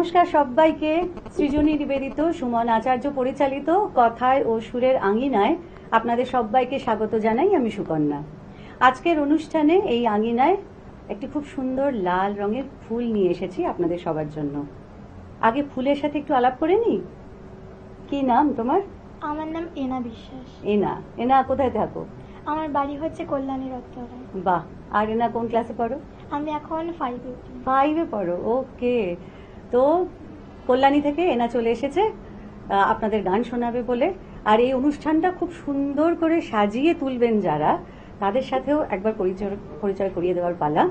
নমস্কার সবাইকে। সৃজনী নিবেদিত সুমন আচার্য পরিচালিত কথায় ও সুরের আঙিনায় আপনাদের সবাইকে স্বাগত জানাই। আমি সুকন্যা। আজকের অনুষ্ঠানে এই আঙিনায় একটি খুব সুন্দর লাল রঙের ফুল নিয়ে এসেছি আপনাদের সবার জন্য। আগে ফুলের সাথে একটু আলাপ করে নি। কি নাম তোমার? আমার নাম এনা বিশ্বাস। এনা কোথায় থাকো? আমার বাড়ি হচ্ছে কল্যাণী রত্তরায়। বাহ। আর এনা কোন ক্লাসে পড়ো? আমি এখন 5-এ পড়ো। ওকে। তো কল্যাণী থেকে এনা চলে এসেছে আপনাদের গান শোনাবে বলে। আর এই অনুষ্ঠানটা খুব সুন্দর করে সাজিয়ে তুলবেন যারা, তাদের সাথেও একবার পরিচয় করিয়ে দেওয়ার পালা।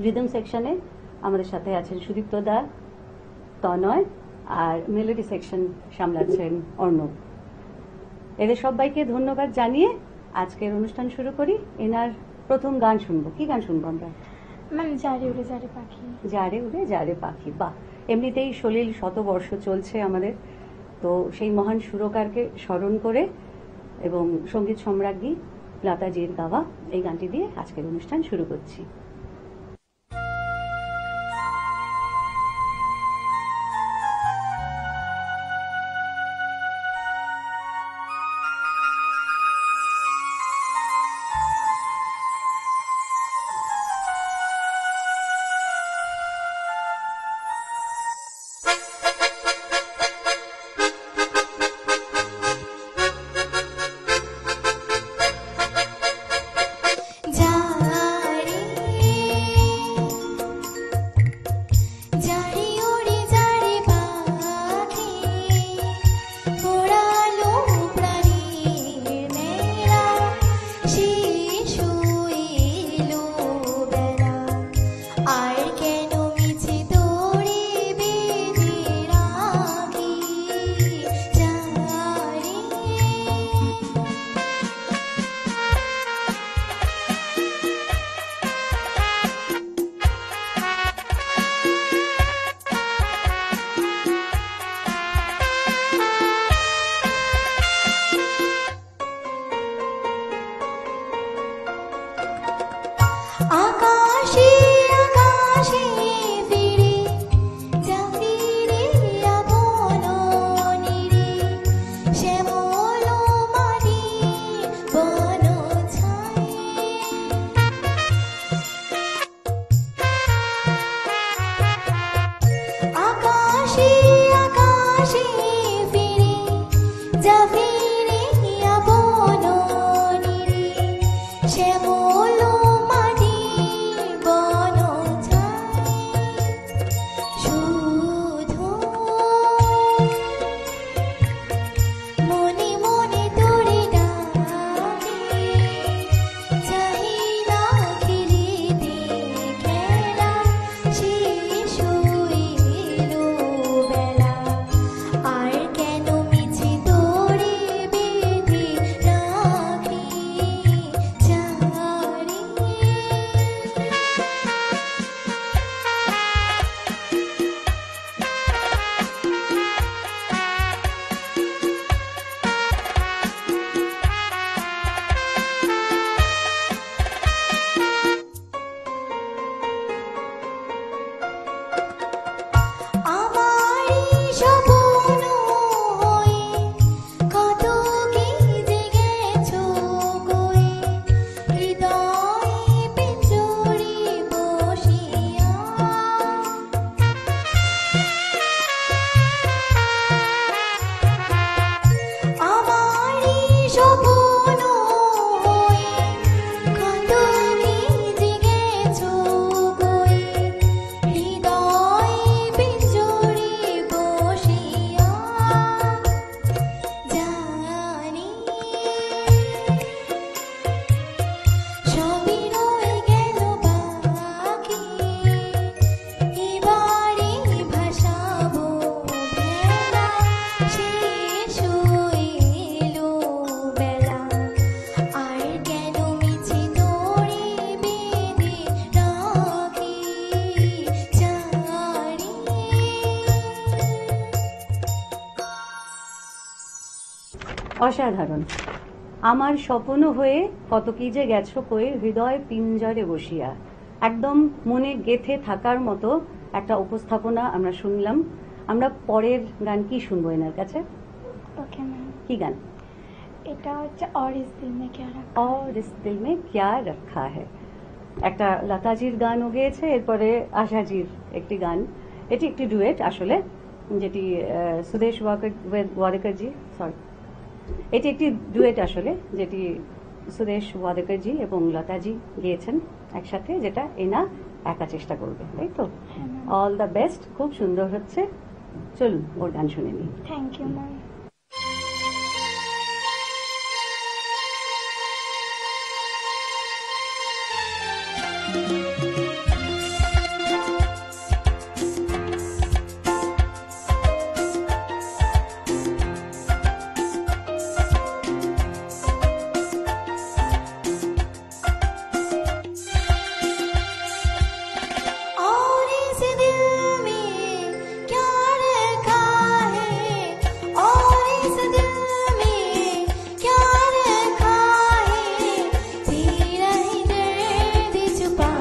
রিদম সেকশনে আমাদের সাথে আছেন সুদীপ্ত দা, তনয়, আর মেলোডি সেকশন সামলাচ্ছেন অর্ণব। এদের সবাইকে ধন্যবাদ জানিয়ে আজকের অনুষ্ঠান শুরু করি। এনার প্রথম গান শুনবো। কি গান শুনবো আমরা? যারে উড়ে যারে পাখি। যারে উড়ে যারে পাখি। বাহ। এমনিতেই সলিল শতবর্ষ চলছে আমাদের, তো সেই মহান সুরকারকে স্মরণ করে এবং সঙ্গীত সম্রাজ্ঞী লতাজির গাওয়া এই গানটি দিয়ে আজকের অনুষ্ঠান শুরু করছি। অসাধারণ। আমার স্বপ্ন হয়ে কত কি যে গেছো কয়ে হৃদয় পিঞ্জরে বসিয়া। একদম মনে গেথে থাকার মতো একটা উপস্থাপনা আমরা শুনলাম। আমরা পরের গান কি শুনবো এনার কাছে? Okay ma'am. কি গান? এটা হচ্ছে और इस दिल में क्या रखा और इस दिल में क्या रखा है, একটা লতাজির গানও গেয়েছে, এরপরে আশাজির একটি গান। এটি একটি ডুয়েট আসলে, যেটি সুদেশ ওয়াদেকরজি, সরি, এটি একটি ডুয়েট আসলে, যেটি সুদেশ ওয়াদেকরজি এবং লতাজি গেয়েছেন একসাথে, যেটা এনা একা চেষ্টা করবে, তাই তো? হ্যাঁ ম্যাম। অল দ্য বেস্ট, খুব সুন্দর হচ্ছে। চলুন ওর গান শুনে নিই। Thank you ma'am. और इस दिल में क्या रखा है, और इस दिल में क्या रखा है, तेरा ही दर्द छुपा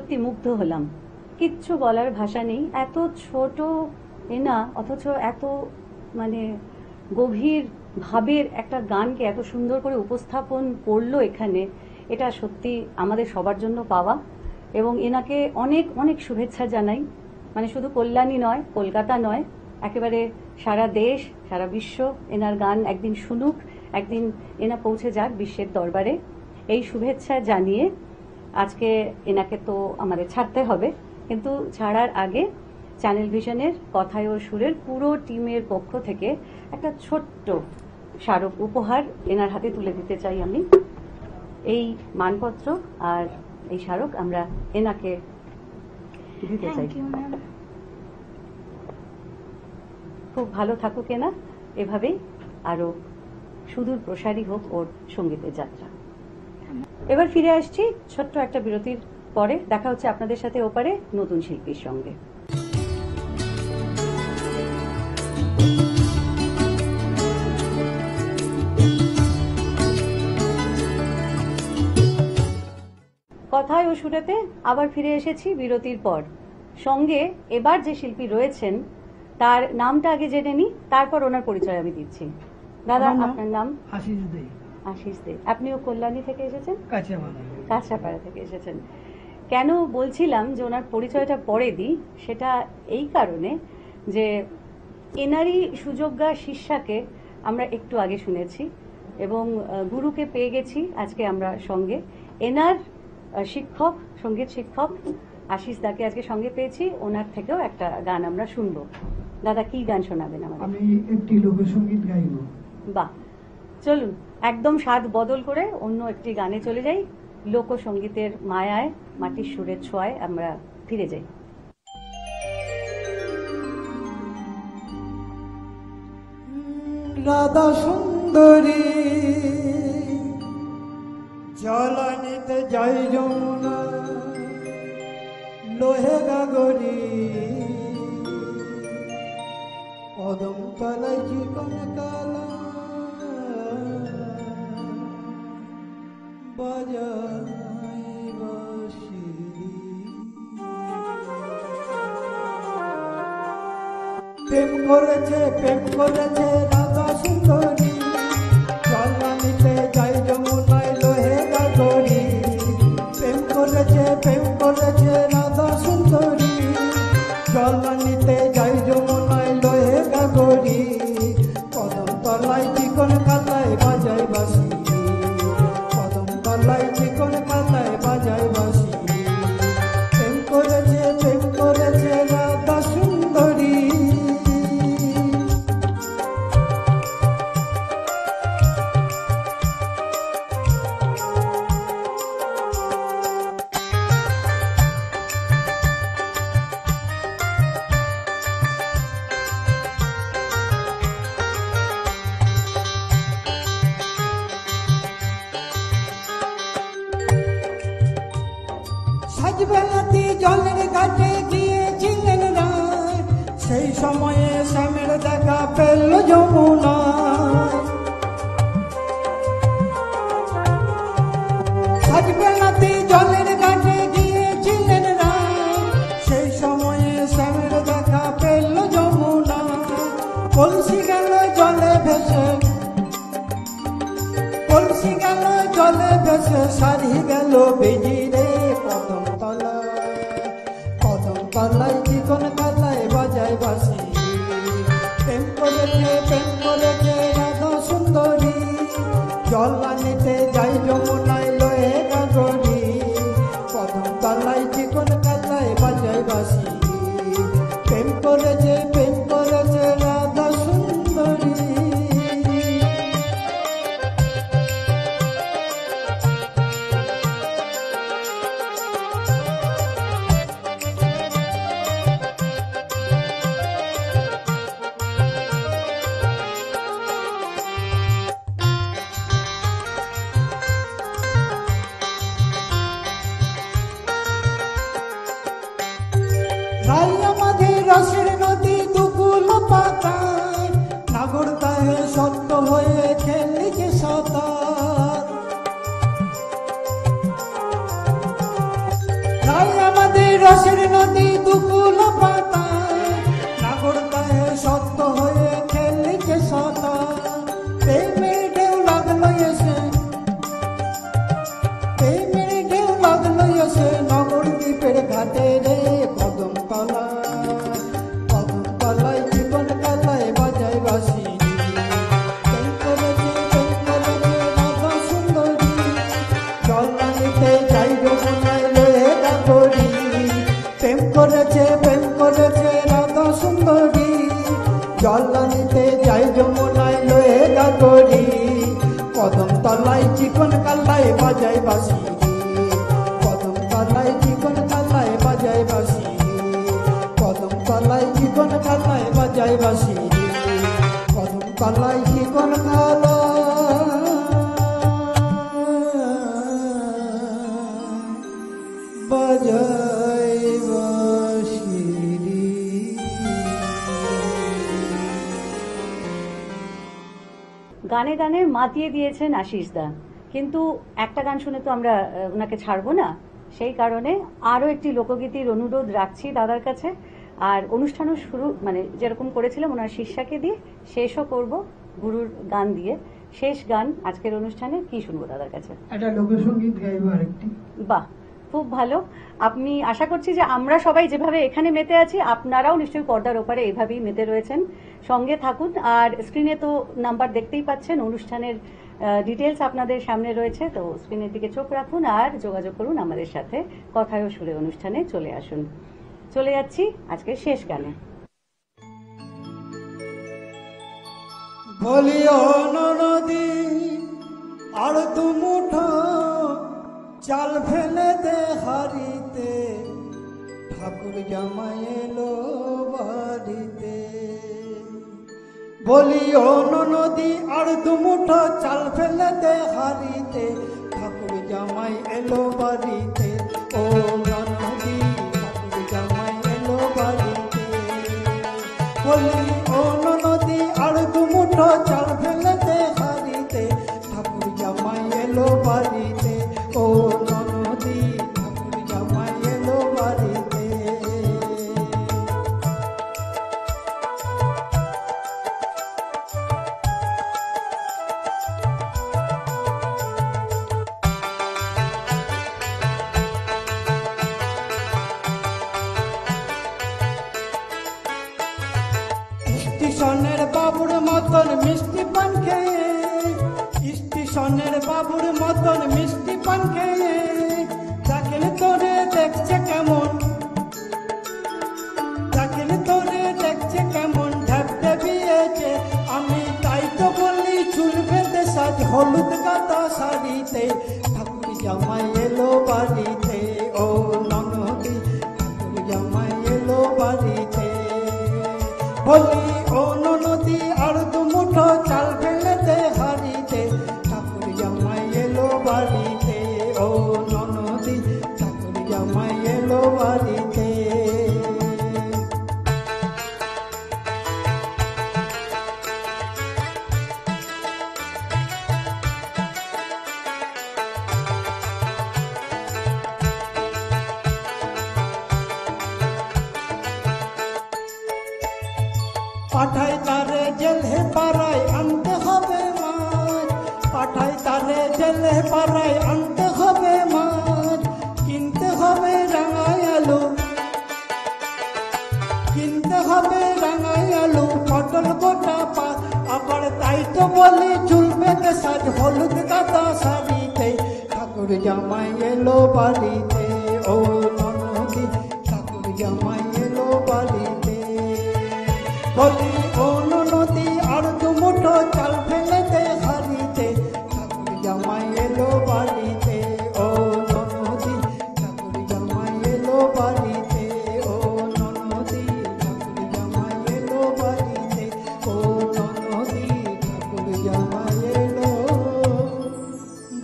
সত্যি মুগ্ধ হলাম, কিচ্ছু বলার ভাষা নেই। এত ছোট এনা, অথচ এত মানে গভীর ভাবের একটা গানকে এত সুন্দর করে উপস্থাপন করলো এখানে, এটা সত্যি আমাদের সবার জন্য পাওয়া। এবং এনাকে অনেক অনেক শুভেচ্ছা জানাই, মানে শুধু কল্যাণী নয়, কলকাতা নয়, একেবারে সারা দেশ সারা বিশ্ব এনার গান একদিন শুনুক, একদিন এনা পৌঁছে যাক বিশ্বের দরবারে। এই শুভেচ্ছা জানিয়ে আজকে এনাকে তো আমাদের ছাড়তে হবে, কিন্তু ছাড়ার আগে চ্যানেল ভিশনের কথায় ও সুরের পুরো টিমের পক্ষ থেকে একটা ছোট্ট স্মারক উপহার এনার হাতে তুলে দিতে চাই আমি। এই মানপত্র আর এই স্মারক আমরা এনাকে দিতে চাই। Thank you ma'am. খুব ভালো থাকুক এনা, এভাবেই আরো সুদূর প্রসারী হোক ওর সঙ্গীতের যাত্রা। এবার ফিরে আসছি ছোট্ট একটা বিরতির পরে। দেখা হচ্ছে আপনাদের সাথে ওপারে নতুন শিল্পীর সঙ্গে। কথায় ও সুরেতে আবার ফিরে এসেছি বিরতির পর। সঙ্গে এবার যে শিল্পী রয়েছেন তার নামটা আগে জেনে নি, তারপর ওনার পরিচয় আমি দিচ্ছি। দাদা, আপনার নাম? আশিস দে। আশিস দে। আপনিও কল্যাণী থেকে এসেছেন? কাঁচাপাড়া। কাঁচাপাড়া থেকে এসেছেন। কেন বলছিলাম যে ওনার পরিচয়টা পরে দিই, সেটা এই কারণে যে এনারই সুযোগ্যা শিষ্যাকে আমরা একটু আগে শুনেছি এবং গুরুকে পেয়ে গেছি আজকে আমরা সঙ্গে। এনার শিক্ষক, সঙ্গীত শিক্ষক আশিস দাকে আজকে সঙ্গে পেয়েছি, ওনার থেকেও একটা গান আমরা শুনবো। দাদা, কি গান শোনাবেন আমাদের? আমি একটি লোকসঙ্গীত গাইব। বাহ, চলুন একদম স্বাদ বদল করে অন্য একটি গানে চলে যাই। লোকসঙ্গীতের মায়ায়, মাটির সুরের ছোঁয়ায় আমরা ফিরে যাই। রাধা সুন্দরী জলানিতে যাই যমুনা, লোহে গাগরি কদম তলায় চিকন কালা বাজাই বাঁশি। প্রেম করেছে রাধা সুন্দরী, জলানিতে যাই যমুনায় লোহে গাগরি। প্রেম করেছে রাধা সুন্দরী, জলানিতে যাই যমুনায় লোহে গাগরি। কদম তলায় চিকন কালায় বাজাই বাঁশি, কদম তলায় চিকন কালায় বাজাই বাঁশি। প্রেম করেছে রাধা সুন্দরী। সাজবেলাতে জলের ঘাটে গিয়েছিলেন রায়, সেই সময়ে শ্যামের দেখা পেল যমুনা। সাজবেলাতে জলের ঘাটে গিয়েছিলেন রায়, সেই সময়ে শ্যামের দেখা পেল যমুনা। কলসি গেল জলে ভেসে, কলসি গেল জলে ভেসে, সারি গেল বেজিরে। কদম তলায় চিকন কালায় বাজায় বাঁশি। প্রেম করেছে রাধা সুন্দরী, জলানিতে যাই যমুনায় লোহে গাগরি। কদম তলায় চিকন কালায় বাজায় বাঁশি। প্রেম করেছে রাধা সুন্দরী। রাইয়া মাঝে রসের নদী দুকুল পাতায়, নাগর তাহে সত্য হয়ে খেলিছে সাঁতার। রাইয়া রসের নদী দুকুল পাতা নাগর গায়ে সত্য হয়ে খেলছে সতা প্রেমের ঢেউ লাগলো এসে প্রেমের ঢেউ লাগলো এসে নগর দ্বীপের ঘাটে রে কদম তলায় জীবন কালায় বাজায় বাসি প্রেম করেছে রাধা সুন্দরী জলানিতে যাই যমুনায় লয়ে গাগরি প্রেম করেছে রাধা সুন্দরী জলানিতে যাই যমুনায় লয়ে গাগরি কদম তলায় চিকন কালায় বাজায় বাসি কদম তলায় চিকন কালায় বাজায় বাসি কদম তলায় চিকন কালায় বাজায় বাসি কদম তলায় চিকন বাজায় বাসি। গানে গানে মাতিয়ে দিয়েছেন আশিস দা, কিন্তু একটা গান শুনে তো আমরা ওনাকে ছাড়বো না, সেই কারণে আরো একটি লোকগীতির অনুরোধ রাখছি দাদার কাছে। আর অনুষ্ঠানও শুরু মানে যেরকম করেছিলাম ওনার শিষ্যাকে দিয়ে, শেষও করব গুরুর গান দিয়ে। শেষ গান আজকের অনুষ্ঠানে কি শুনবো দাদার কাছে? একটা লোকসঙ্গীত গাইবো আরেকটি। বাহ, খুব ভালো। আমি আশা করছি যে আমরা সবাই যেভাবে এখানে মেতে আছি, আপনারাও নিশ্চয়ই পর্দার ওপারে এভাবেই মেতে রয়েছেন। সঙ্গে থাকুন। আর স্ক্রিনে তো নাম্বার দেখতেই পাচ্ছেন, অনুষ্ঠানের ডিটেলস আপনাদের সামনে রয়েছে, তো স্ক্রিনের দিকে চোখ রাখুন আর যোগাযোগ করুন আমাদের সাথে। কথায় ও সুরে অনুষ্ঠানে চলে আসুন। চলে যাচ্ছি আজকের শেষ গানে। বলিও নদী আর দু মুঠো চাল ফেলে দে হারিতে ঠাকুর জামাই এলো বাড়িতে বলিও নদী আর দু মুঠো চাল ফেলে দে হারিতে ঠাকুর জামাই এলো বাড়িতে ও নদী ঠাকুর জামাই এলো বাড়িতে বলি ও নদী আর দু মুঠো চাল ফেলে দে হারিতে ঠাকুর জামাই এলো বাড়িতে ও নদী ঠাকুর জামাই এলো বাড়িতে স্টেশনের বাবুর মতন মিষ্টি পান খেয়ে স্টেশনের বাবুর মতন মিষ্টি পান খেয়ে চাকরি তোরে দেখছে কেমন চাকরি তোরে দেখছে কেমন ঢাকতে বিয়েছে আমি তাই তো বলি চুল বেঁধে সাজ হলুদ কাটা শাড়িতে ঠাকুর জামাই এলো বাড়িতে ও ননদি ঠাকুর জামাই এলো বাড়িতে বলি ও নদী আর দু মুঠো চাল ফেলে দে হারিতে ঠাকুর জামাই এলো বাড়িতে ও নদী ঠাকুর জামাই এলো বাড়িতে পাঠাই তারে জেলে পাড়ায় আনতে হবে মাছ পাঠাই তারে জেলে পাড়ায় আনতে হবে মাছ কিনতে হবে রাঙাই আলু কিনতে হবে রাঙাই আলু পটল গোটা পাত আবার তাই তো বলি চুল বেঁধে সাজ হলুদ কাটা শাড়িতে ঠাকুর জামাই এলো বাড়িতে ও নদী ঠাকুর জামাই এলো বাড়িতে বলি ও নদী আর দু মুঠো চাল ফেলে দে হারিতে ঠাকুর জামাই এলো বাড়িতে ও নদী ঠাকুর জামাই এলো বাড়িতে ও নদী ঠাকুর জামাই এলো বাড়িতে ও নদী ঠাকুর জামাই এলো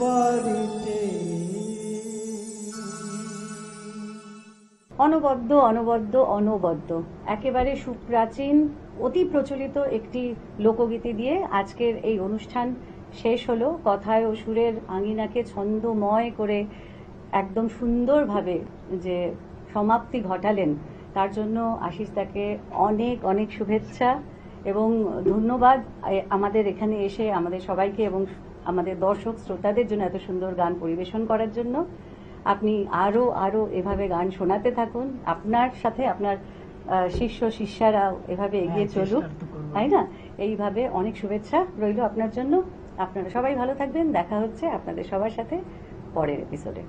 বাড়িতে। অনবদ্য অনবদ্য অনবদ্য একেবারে সুপ্রাচীন অতি প্রচলিত একটি লোকগীতি দিয়ে আজকের এই অনুষ্ঠান শেষ হলো। কথায় ও সুরের আঙিনাকে ছন্দময় করে একদম সুন্দরভাবে যে সমাপ্তি ঘটালেন, তার জন্য আশিস দাকে অনেক অনেক শুভেচ্ছা এবং ধন্যবাদ আমাদের এখানে এসে আমাদের সবাইকে এবং আমাদের দর্শক শ্রোতাদের জন্য এত সুন্দর গান পরিবেশন করার জন্য। আপনি আরো আরো এভাবে গান শোনাতে থাকুন, আপনার সাথে আপনার শিষ্য শিষ্যারাও এভাবে এগিয়ে চলুক, তাই না? এইভাবে অনেক শুভেচ্ছা রইল আপনার জন্য। আপনারা সবাই ভালো থাকবেন, দেখা হচ্ছে আপনাদের সবার সাথে পরের এপিসোডে।